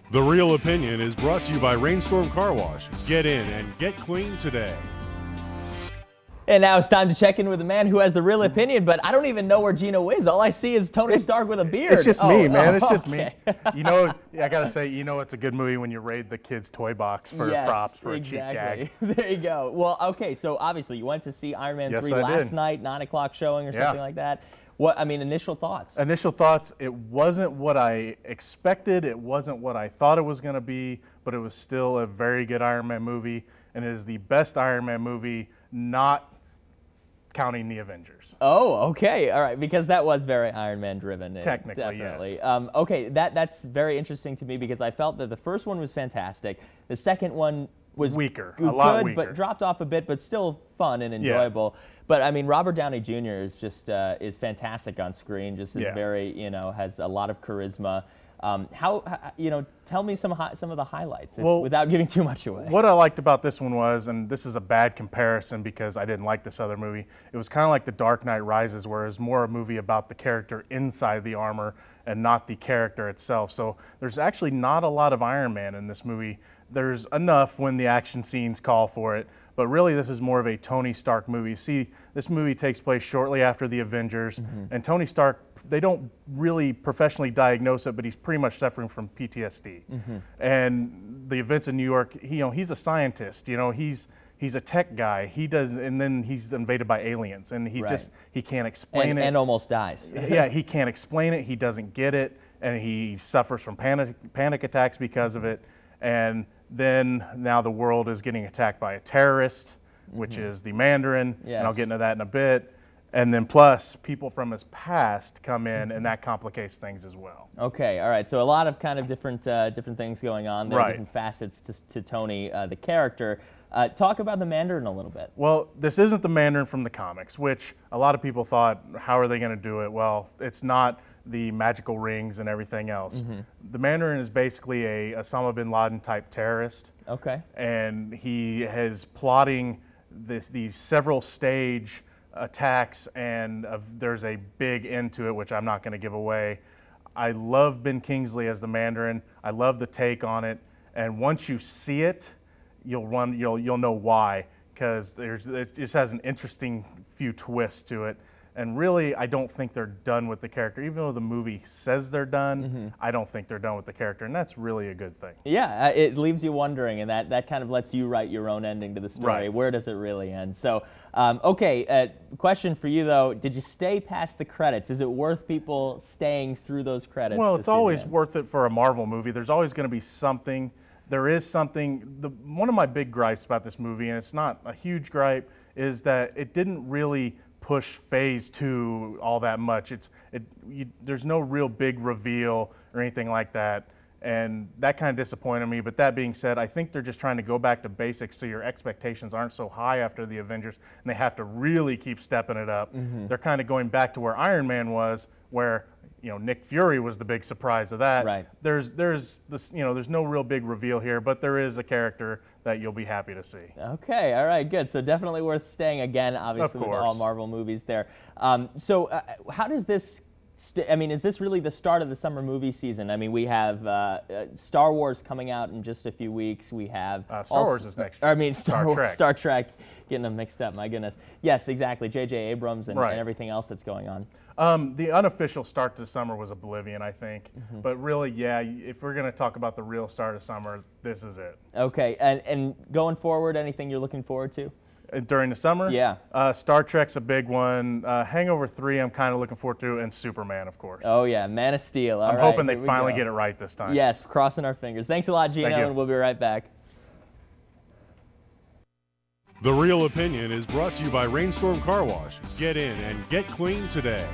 The Real Opinion is brought to you by Rainstorm Car Wash. Get in and get clean today. And now it's time to check in with a man who has the real opinion, but I don't even know where Gino is. All I see is Tony Stark with a beard. It's just me, man. It's just okay. me. I gotta say, it's a good movie when you raid the kids' toy box for props for a cheap gag. There you go. Well, okay, so obviously you went to see Iron Man 3 last night, 9 o'clock showing or something like that. Initial thoughts? Initial thoughts, it wasn't what I expected. It wasn't what I thought it was going to be, but it was still a very good Iron Man movie, and it is the best Iron Man movie, not counting the Avengers. Oh, okay. All right, because that was very Iron Man driven. Technically, definitely. yes. Okay, that's very interesting to me because I felt that the first one was fantastic. The second one was weaker, good, a lot weaker, but dropped off a bit, but still fun and enjoyable. Yeah. But I mean, Robert Downey Jr. is just is fantastic on screen. Just is very, has a lot of charisma. Tell me some of the highlights without giving too much away. What I liked about this one was, and this is a bad comparison because I didn't like this other movie, it was kind of like The Dark Knight Rises, where it was more a movie about the character inside the armor and not the character itself. So there's actually not a lot of Iron Man in this movie. There's enough when the action scenes call for it, but really this is more of a Tony Stark movie. See, this movie takes place shortly after the Avengers, and Tony Stark, they don't really professionally diagnose it, but he's pretty much suffering from PTSD. And the events in New York, he's a scientist, he's a tech guy. And then he's invaded by aliens, and he can't explain it. And almost dies. Yeah, he can't explain it, he doesn't get it, and he suffers from panic attacks because of it. And then now the world is getting attacked by a terrorist, which is the Mandarin, and I'll get into that in a bit. And then plus, people from his past come in, and that complicates things as well. Okay, all right. So a lot of kind of different things going on there, different facets to Tony, the character. Talk about the Mandarin a little bit. Well, this isn't the Mandarin from the comics, which a lot of people thought, how are they going to do it? Well, it's not the magical rings and everything else. The Mandarin is basically a Osama bin Laden type terrorist. Okay. And he is plotting these several stage attacks, and there's a big end to it, which I'm not going to give away. I love Ben Kingsley as the Mandarin. I love the take on it, and once you see it, you'll know why, because it just has an interesting few twists to it. And really, I don't think they're done with the character. Even though the movie says they're done, I don't think they're done with the character, and that's really a good thing. Yeah, it leaves you wondering, and that kind of lets you write your own ending to the story. Right. Where does it really end? So, question for you, though. Did you stay past the credits? Is it worth people staying through those credits? Well, it's always worth it for a Marvel movie. There's always going to be something. There is something. One of my big gripes about this movie, and it's not a huge gripe, is that it didn't really push phase 2 all that much. There's no real big reveal or anything like that, and that kind of disappointed me. But that being said, I think they're just trying to go back to basics so your expectations aren't so high after the Avengers, and they have to really keep stepping it up. They're kind of going back to where Iron Man was, where Nick Fury was the big surprise of that. Right. There's this, there's no real big reveal here, but there is a character that you'll be happy to see. Okay, all right, good. So definitely worth staying again, obviously, with all Marvel movies there. How does this, is this really the start of the summer movie season? I mean, we have Star Wars coming out in just a few weeks. We have Star Wars is next year. Star Trek, getting them mixed up, my goodness. Yes, exactly, J.J. Abrams and everything else that's going on. The unofficial start to summer was Oblivion, I think. But really, yeah, if we're going to talk about the real start of summer, this is it. Okay, and going forward, anything you're looking forward to? During the summer? Yeah. Star Trek's a big one. Hangover 3 I'm kind of looking forward to, and Superman, of course. Oh, yeah, Man of Steel. I'm hoping they finally get it right this time. Yes, crossing our fingers. Thanks a lot, Gino, and we'll be right back. The Real Opinion is brought to you by Rainstorm Car Wash. Get in and get clean today.